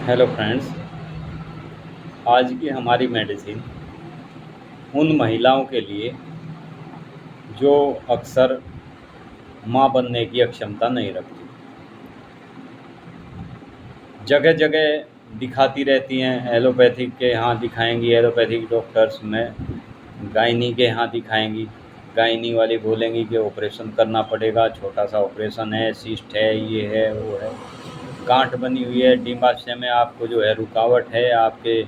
Hello friends. आज की हमारी मेडिसिन उन महिलाओं के लिए जो अक्सर मां बनने की अक्षमता नहीं रखती, जगह जगह दिखाती रहती हैं। एलोपैथिक के यहाँ दिखाएंगी, एलोपैथिक डॉक्टर्स में गायनी के यहाँ दिखाएंगी। गायनी वाली बोलेंगी कि ऑपरेशन करना पड़ेगा, छोटा सा ऑपरेशन है, सिस्ट है, ये है, वो है, गांठ बनी हुई है, डिम्बाशय में आपको जो है रुकावट है, आपके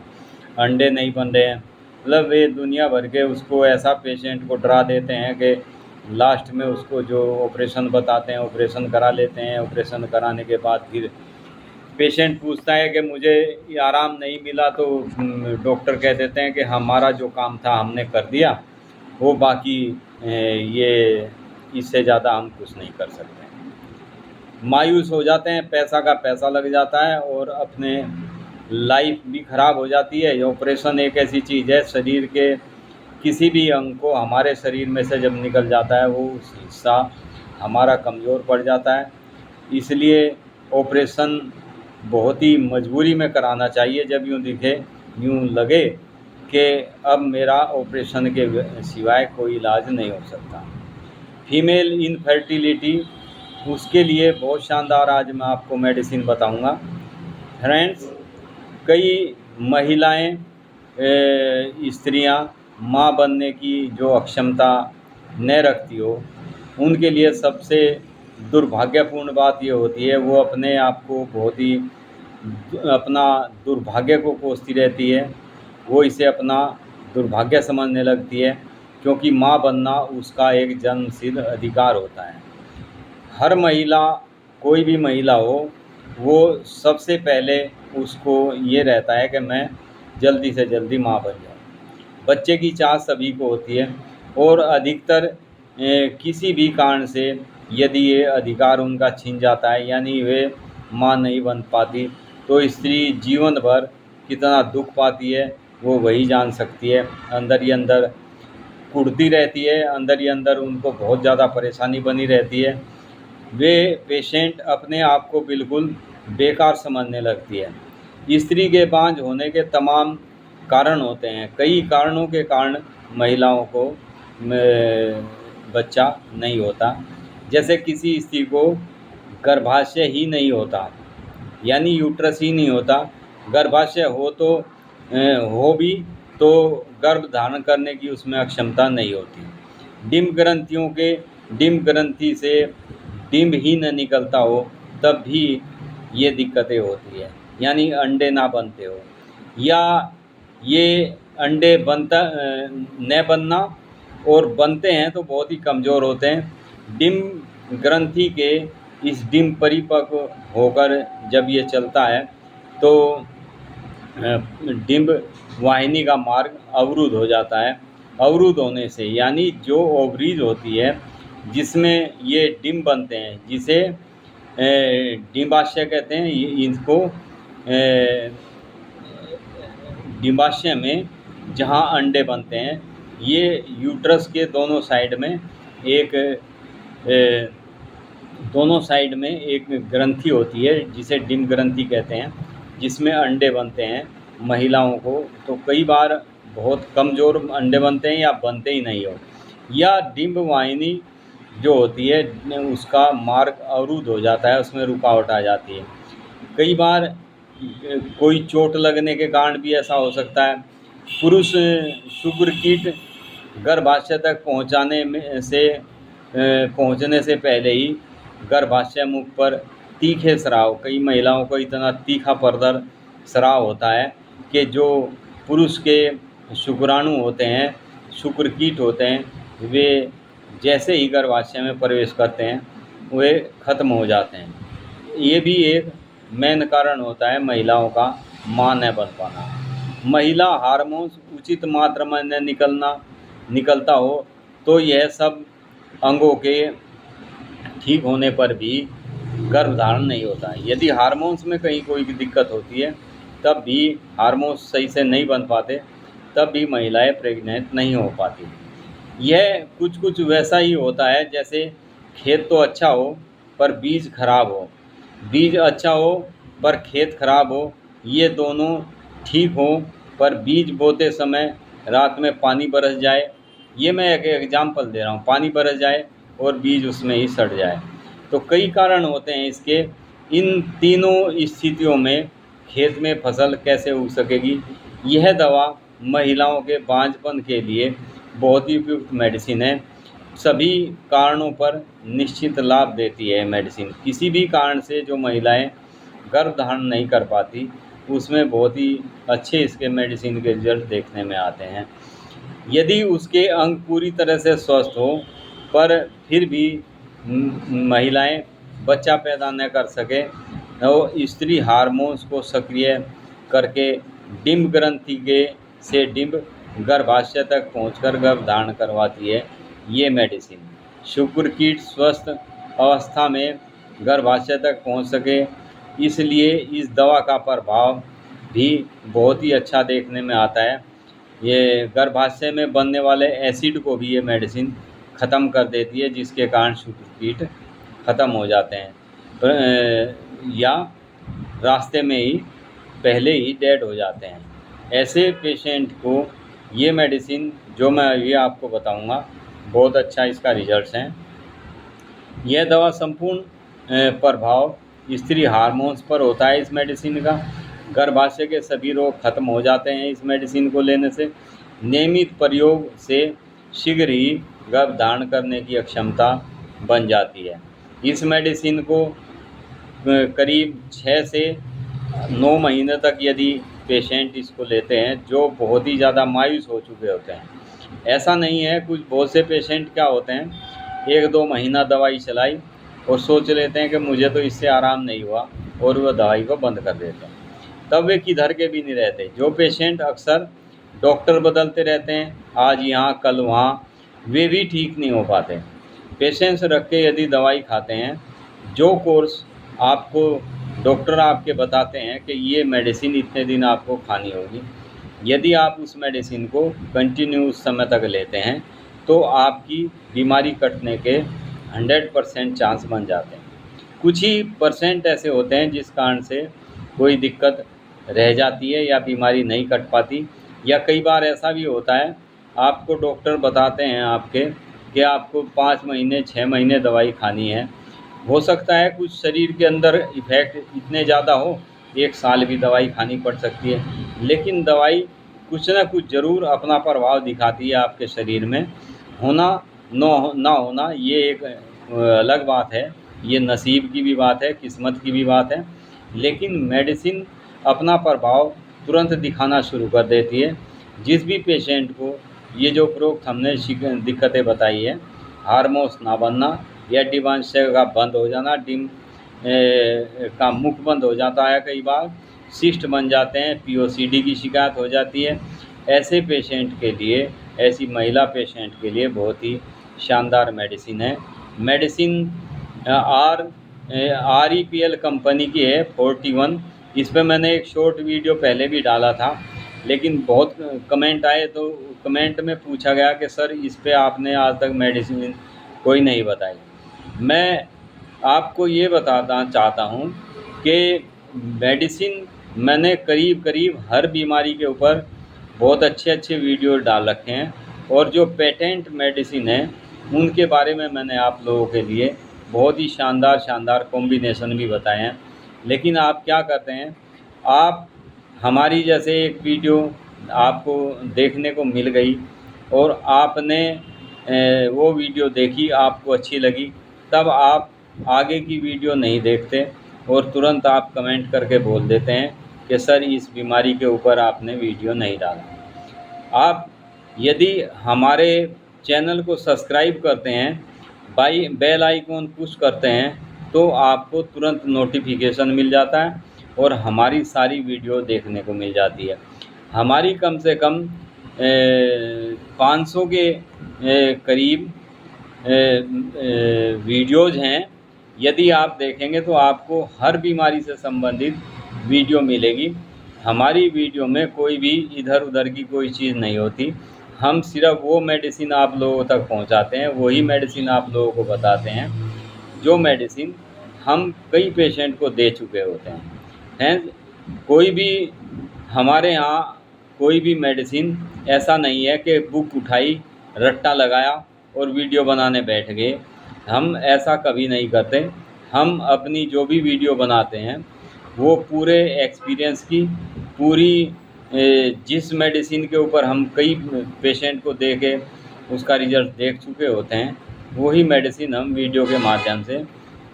अंडे नहीं बन रहे हैं। मतलब वे दुनिया भर के उसको ऐसा पेशेंट को डरा देते हैं कि लास्ट में उसको जो ऑपरेशन बताते हैं ऑपरेशन करा लेते हैं। ऑपरेशन कराने के बाद फिर पेशेंट पूछता है कि मुझे ये आराम नहीं मिला, तो डॉक्टर कह देते हैं कि हमारा जो काम था हमने कर दिया, वो बाकी ये इससे ज़्यादा हम कुछ नहीं कर सकते। मायूस हो जाते हैं, पैसा का पैसा लग जाता है और अपने लाइफ भी ख़राब हो जाती है। ये ऑपरेशन एक ऐसी चीज़ है, शरीर के किसी भी अंग को हमारे शरीर में से जब निकल जाता है वो उस हिस्सा हमारा कमज़ोर पड़ जाता है। इसलिए ऑपरेशन बहुत ही मजबूरी में कराना चाहिए। जब यूँ लगे कि अब मेरा ऑपरेशन के सिवाय कोई इलाज नहीं हो सकता। फीमेल इनफर्टिलिटी, उसके लिए बहुत शानदार आज मैं आपको मेडिसिन बताऊंगा। फ्रेंड्स, कई महिलाएं स्त्रियां मां बनने की जो अक्षमता न रखती हो, उनके लिए सबसे दुर्भाग्यपूर्ण बात ये होती है, वो अपने आप को बहुत ही अपना दुर्भाग्य को कोसती रहती है। वो इसे अपना दुर्भाग्य समझने लगती है, क्योंकि मां बनना उसका एक जन्मसिद्ध अधिकार होता है। हर महिला, कोई भी महिला हो, वो सबसे पहले उसको ये रहता है कि मैं जल्दी से जल्दी माँ बन जाऊँ। बच्चे की चाह सभी को होती है और अधिकतर किसी भी कारण से यदि ये अधिकार उनका छिन जाता है, यानी वे माँ नहीं बन पाती, तो स्त्री जीवन भर कितना दुख पाती है वो वही जान सकती है। अंदर ही अंदर कुढ़ती रहती है, अंदर ही अंदर उनको बहुत ज़्यादा परेशानी बनी रहती है। वे पेशेंट अपने आप को बिल्कुल बेकार समझने लगती है। स्त्री के बांझ होने के तमाम कारण होते हैं। कई कारणों के कारण महिलाओं को बच्चा नहीं होता। जैसे किसी स्त्री को गर्भाशय ही नहीं होता, यानी यूट्रस ही नहीं होता। गर्भाशय हो तो हो भी तो गर्भ धारण करने की उसमें अक्षमता नहीं होती। डिम्ब ग्रंथि से डिम्ब ही न निकलता हो, तब भी ये दिक्कतें होती है, यानी अंडे ना बनते हो, या ये अंडे न बनना, और बनते हैं तो बहुत ही कमज़ोर होते हैं। डिम्ब ग्रंथि के इस डिम्ब परिपक्व होकर जब ये चलता है तो डिम्ब वाहिनी का मार्ग अवरुद्ध हो जाता है। अवरुद्ध होने से, यानी जो ओवरीज होती है जिसमें ये डिम्ब बनते हैं, जिसे डिम्बाशय कहते हैं, इनको डिम्बाशय में जहाँ अंडे बनते हैं, ये यूट्रस के दोनों साइड में एक ग्रंथि होती है जिसे डिम्ब ग्रंथि कहते हैं, जिसमें अंडे बनते हैं। महिलाओं को तो कई बार बहुत कमज़ोर अंडे बनते हैं या बनते ही नहीं हो, या डिम्ब वाहिनी जो होती है उसका मार्ग अवरुद्ध हो जाता है, उसमें रुकावट आ जाती है। कई बार कोई चोट लगने के कारण भी ऐसा हो सकता है। पुरुष शुक्र कीट गर्भाशय तक पहुंचने से पहले ही गर्भाशय मुख पर तीखे स्राव, कई महिलाओं को इतना तीखा परदर स्राव होता है कि जो पुरुष के शुक्राणु होते हैं, शुक्र कीट होते हैं, वे जैसे ही गर्भाशय में प्रवेश करते हैं वे ख़त्म हो जाते हैं। ये भी एक मेन कारण होता है महिलाओं का मां न बन पाना। महिला हार्मोन्स उचित मात्रा में न निकलता हो तो यह सब अंगों के ठीक होने पर भी गर्भधारण नहीं होता है। यदि हार्मोन्स में कहीं कोई दिक्कत होती है, तब भी हार्मोन्स सही से नहीं बन पाते, तब भी महिलाएं प्रेग्नेंट नहीं हो पाती। यह कुछ वैसा ही होता है जैसे खेत तो अच्छा हो पर बीज खराब हो, बीज अच्छा हो पर खेत खराब हो, ये दोनों ठीक हों, पर बीज बोते समय रात में पानी बरस जाए, ये मैं एक एग्जाम्पल दे रहा हूँ, पानी बरस जाए और बीज उसमें ही सड़ जाए। तो कई कारण होते हैं इसके। इन तीनों स्थितियों में खेत में फसल कैसे उग सकेगी? यह दवा महिलाओं के बांझपन के लिए बहुत ही उपयुक्त मेडिसिन है। सभी कारणों पर निश्चित लाभ देती है मेडिसिन। किसी भी कारण से जो महिलाएं गर्भ धारण नहीं कर पाती, उसमें बहुत ही अच्छे इसके मेडिसिन के रिजल्ट देखने में आते हैं। यदि उसके अंग पूरी तरह से स्वस्थ हो, पर फिर भी महिलाएं बच्चा पैदा न कर सके, और स्त्री हार्मोन्स को सक्रिय करके डिंब ग्रंथि के से डिंब गर्भाशय तक पहुंचकर गर्भ धारण करवाती है ये मेडिसिन। शुक्रकीट स्वस्थ अवस्था में गर्भाशय तक पहुंच सके, इसलिए इस दवा का प्रभाव भी बहुत ही अच्छा देखने में आता है। ये गर्भाशय में बनने वाले एसिड को भी ये मेडिसिन ख़त्म कर देती है, जिसके कारण शुक्रकीट ख़त्म हो जाते हैं, या रास्ते में ही पहले ही डेड हो जाते हैं। ऐसे पेशेंट को ये मेडिसिन जो मैं ये आपको बताऊंगा, बहुत अच्छा इसका रिजल्ट्स हैं। यह दवा संपूर्ण प्रभाव स्त्री हार्मोन्स पर होता है इस मेडिसिन का। गर्भाशय के सभी रोग खत्म हो जाते हैं इस मेडिसिन को लेने से। नियमित प्रयोग से शीघ्र ही गर्भ धारण करने की क्षमता बन जाती है। इस मेडिसिन को करीब 6 से 9 महीने तक यदि पेशेंट इसको लेते हैं, जो बहुत ही ज़्यादा मायूस हो चुके होते हैं, ऐसा नहीं है, कुछ बहुत से पेशेंट क्या होते हैं, 1-2 महीना दवाई चलाई और सोच लेते हैं कि मुझे तो इससे आराम नहीं हुआ, और वह दवाई को बंद कर देते हैं। तब वे किधर के भी नहीं रहते। जो पेशेंट अक्सर डॉक्टर बदलते रहते हैं, आज यहाँ कल वहाँ, वे भी ठीक नहीं हो पाते। पेशेंस रख के यदि दवाई खाते हैं, जो कोर्स आपको डॉक्टर आपके बताते हैं कि ये मेडिसिन इतने दिन आपको खानी होगी, यदि आप उस मेडिसिन को कंटिन्यू उस समय तक लेते हैं, तो आपकी बीमारी कटने के 100% चांस बन जाते हैं। कुछ ही परसेंट ऐसे होते हैं जिस कारण से कोई दिक्कत रह जाती है या बीमारी नहीं कट पाती, या कई बार ऐसा भी होता है, आपको डॉक्टर बताते हैं आपके कि आपको 5 महीने 6 महीने दवाई खानी है। हो सकता है कुछ शरीर के अंदर इफ़ेक्ट इतने ज़्यादा हो, 1 साल भी दवाई खानी पड़ सकती है, लेकिन दवाई कुछ ना कुछ ज़रूर अपना प्रभाव दिखाती है आपके शरीर में। होना ना होना ये एक अलग बात है, ये नसीब की भी बात है, किस्मत की भी बात है, लेकिन मेडिसिन अपना प्रभाव तुरंत दिखाना शुरू कर देती है। जिस भी पेशेंट को ये जो उपरोक्त हमने दिक्कतें बताई है, हार्मोन्स ना बनना या डिंबाशय का बंद हो जाना, डिंब का मुख बंद हो जाता है, कई बार सिस्ट बन जाते हैं, पीओसीडी की शिकायत हो जाती है, ऐसे पेशेंट के लिए, ऐसी महिला पेशेंट के लिए बहुत ही शानदार मेडिसिन है। मेडिसिन REPL कंपनी की है 41। इस पर मैंने एक शॉर्ट वीडियो पहले भी डाला था, लेकिन बहुत कमेंट आए, तो कमेंट में पूछा गया कि सर इस पे आपने आज तक मेडिसिन कोई नहीं बताई। मैं आपको ये बताना चाहता हूँ कि मेडिसिन मैंने करीब हर बीमारी के ऊपर बहुत अच्छे वीडियो डाल रखे हैं, और जो पेटेंट मेडिसिन है उनके बारे में मैंने आप लोगों के लिए बहुत ही शानदार कॉम्बिनेशन भी बताए हैं। लेकिन आप क्या करते हैं, आप हमारी जैसे एक वीडियो आपको देखने को मिल गई और आपने वो वीडियो देखी, आपको अच्छी लगी, तब आप आगे की वीडियो नहीं देखते और तुरंत आप कमेंट करके बोल देते हैं कि सर इस बीमारी के ऊपर आपने वीडियो नहीं डाला। आप यदि हमारे चैनल को सब्सक्राइब करते हैं, बेल आइकॉन पुश करते हैं, तो आपको तुरंत नोटिफिकेशन मिल जाता है और हमारी सारी वीडियो देखने को मिल जाती है। हमारी कम से कम 500 के करीब वीडियोज़ हैं। यदि आप देखेंगे तो आपको हर बीमारी से संबंधित वीडियो मिलेगी। हमारी वीडियो में कोई भी इधर उधर की कोई चीज़ नहीं होती। हम सिर्फ वो मेडिसिन आप लोगों तक पहुंचाते हैं, वही मेडिसिन आप लोगों को बताते हैं जो मेडिसिन हम कई पेशेंट को दे चुके होते हैं। कोई भी हमारे यहाँ कोई भी मेडिसिन ऐसा नहीं है कि बुक उठाई, रट्टा लगाया और वीडियो बनाने बैठ गए। हम ऐसा कभी नहीं करते। हम अपनी जो भी वीडियो बनाते हैं वो पूरे एक्सपीरियंस की, पूरी जिस मेडिसिन के ऊपर हम कई पेशेंट को दे के उसका रिज़ल्ट देख चुके होते हैं, वही मेडिसिन हम वीडियो के माध्यम से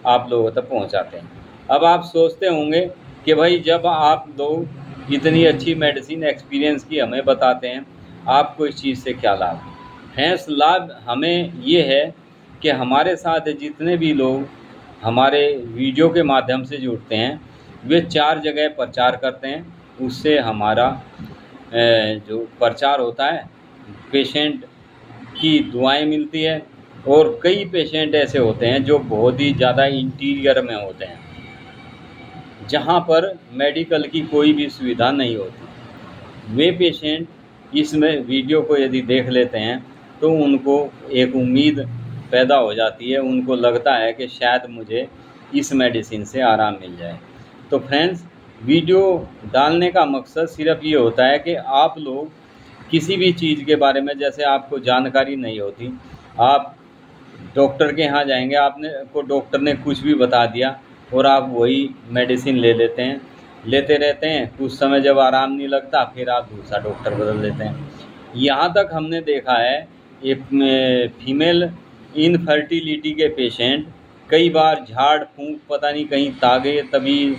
आप लोगों तक पहुंचाते हैं। अब आप सोचते होंगे कि भाई जब आप लोग इतनी अच्छी मेडिसिन एक्सपीरियंस की हमें बताते हैं, आपको इस चीज़ से क्या लाभ? फ्रेंड्स, लाभ हमें ये है कि हमारे साथ जितने भी लोग हमारे वीडियो के माध्यम से जुड़ते हैं, वे 4 जगह प्रचार करते हैं। उससे हमारा जो प्रचार होता है, पेशेंट की दुआएं मिलती है। और कई पेशेंट ऐसे होते हैं जो बहुत ही ज़्यादा इंटीरियर में होते हैं, जहाँ पर मेडिकल की कोई भी सुविधा नहीं होती। वे पेशेंट इसमें वीडियो को यदि देख लेते हैं तो उनको एक उम्मीद पैदा हो जाती है, उनको लगता है कि शायद मुझे इस मेडिसिन से आराम मिल जाए। तो फ्रेंड्स, वीडियो डालने का मकसद सिर्फ ये होता है कि आप लोग किसी भी चीज़ के बारे में, जैसे आपको जानकारी नहीं होती, आप डॉक्टर के यहाँ जाएंगे, आपने को डॉक्टर ने कुछ भी बता दिया और आप वही मेडिसिन ले लेते हैं, लेते रहते हैं। कुछ समय जब आराम नहीं लगता फिर आप दूसरा डॉक्टर बदल लेते हैं। यहाँ तक हमने देखा है, एक फीमेल इनफर्टिलिटी के पेशेंट कई बार झाड़ फूंक, पता नहीं कहीं तागे तभी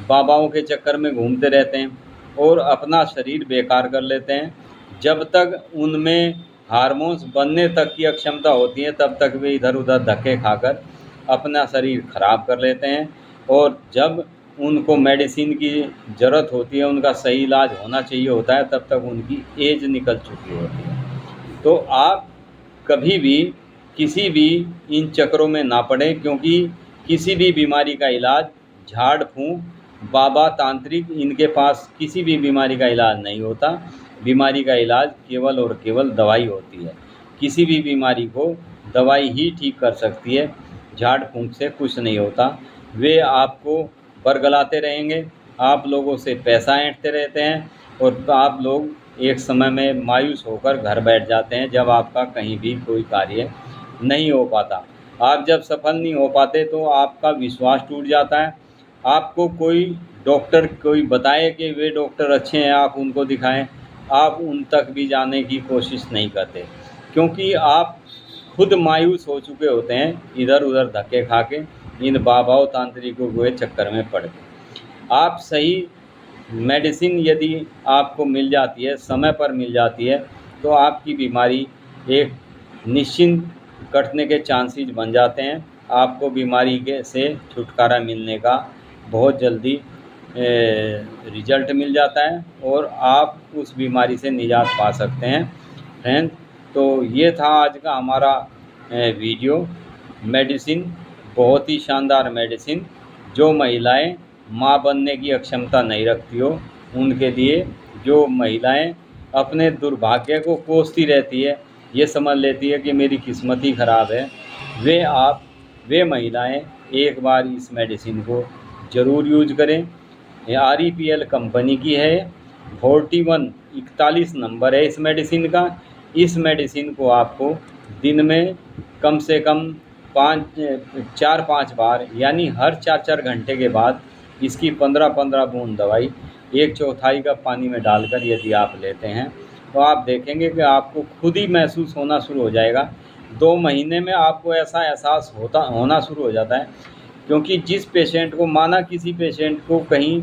बाबाओं के चक्कर में घूमते रहते हैं और अपना शरीर बेकार कर लेते हैं। जब तक उनमें हार्मोन्स बनने तक की अक्षमता होती है तब तक वे इधर उधर धक्के खाकर अपना शरीर ख़राब कर लेते हैं। और जब उनको मेडिसिन की ज़रूरत होती है, उनका सही इलाज होना चाहिए होता है, तब तक उनकी एज निकल चुकी होती है। तो आप कभी भी किसी भी इन चक्करों में ना पड़ें, क्योंकि किसी भी बीमारी का इलाज झाड़ फूंक, बाबा, तांत्रिक, इनके पास किसी भी बीमारी का इलाज नहीं होता। बीमारी का इलाज केवल और केवल दवाई होती है। किसी भी बीमारी को दवाई ही ठीक कर सकती है, झाड़ फूंक से कुछ नहीं होता। वे आपको बरगलाते रहेंगे, आप लोगों से पैसा ऐंठते रहते हैं और आप लोग एक समय में मायूस होकर घर बैठ जाते हैं जब आपका कहीं भी कोई कार्य नहीं हो पाता। आप जब सफल नहीं हो पाते तो आपका विश्वास टूट जाता है। आपको कोई डॉक्टर कोई बताए कि वे डॉक्टर अच्छे हैं, आप उनको दिखाएं, आप उन तक भी जाने की कोशिश नहीं करते, क्योंकि आप खुद मायूस हो चुके होते हैं इधर उधर धक्के खा के, इन बाबाओं तांत्रिकों के चक्कर में पड़ के। आप सही मेडिसिन यदि आपको मिल जाती है, समय पर मिल जाती है, तो आपकी बीमारी एक निश्चिंत कटने के चांसेस बन जाते हैं। आपको बीमारी के से छुटकारा मिलने का बहुत जल्दी रिजल्ट मिल जाता है और आप उस बीमारी से निजात पा सकते हैं। फ्रेंड, तो ये था आज का हमारा वीडियो। मेडिसिन, बहुत ही शानदार मेडिसिन, जो महिलाएं माँ बनने की अक्षमता नहीं रखती हो उनके लिए, जो महिलाएं अपने दुर्भाग्य को कोसती रहती है, ये समझ लेती है कि मेरी किस्मत ही ख़राब है, वे महिलाएं एक बार इस मेडिसिन को ज़रूर यूज करें। ये REPL कंपनी की है, 4141 नंबर है इस मेडिसिन का। इस मेडिसिन को आपको दिन में कम से कम 4-5 बार, यानी हर 4-4 घंटे के बाद इसकी 15-15 बूंद दवाई 1/4 कप पानी में डालकर यदि आप लेते हैं तो आप देखेंगे कि आपको खुद ही महसूस होना शुरू हो जाएगा। 2 महीने में आपको ऐसा एहसास होना शुरू हो जाता है। क्योंकि जिस पेशेंट को, माना किसी पेशेंट को कहीं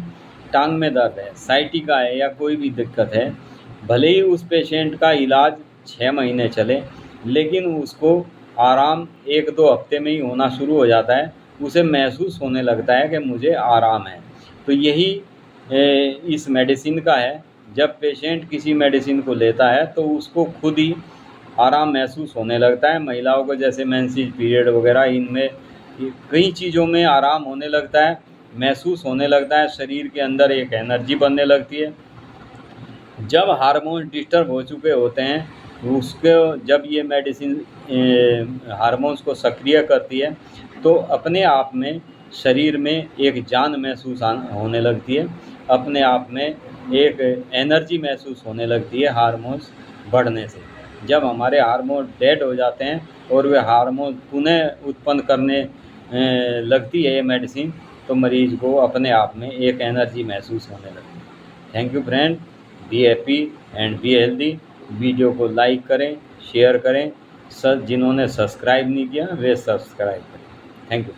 टांग में दर्द है, साइटिका है या कोई भी दिक्कत है, भले ही उस पेशेंट का इलाज 6 महीने चले, लेकिन उसको आराम 1-2 हफ्ते में ही होना शुरू हो जाता है। उसे महसूस होने लगता है कि मुझे आराम है। तो यही इस मेडिसिन का है। जब पेशेंट किसी मेडिसिन को लेता है तो उसको खुद ही आराम महसूस होने लगता है। महिलाओं को जैसे मेंसेस पीरियड वगैरह, इनमें कई चीज़ों में आराम होने लगता है, महसूस होने लगता है, शरीर के अंदर एक एनर्जी बनने लगती है। जब हार्मोन डिस्टर्ब हो चुके होते हैं, उसको जब ये मेडिसिन हार्मोन्स को सक्रिय करती है तो अपने आप में शरीर में एक जान महसूस होने लगती है अपने आप में एक एनर्जी महसूस होने लगती है हार्मोन्स बढ़ने से। जब हमारे हार्मोन डेड हो जाते हैं और वे हार्मोन पुनः उत्पन्न करने लगती है ये मेडिसिन, तो मरीज़ को अपने आप में एक एनर्जी महसूस होने लगती है। Thank you friend, be happy and be healthy. Video को लाइक करें, शेयर करें, जिन्होंने सब्सक्राइब नहीं किया वे सब्सक्राइब करें। Thank you.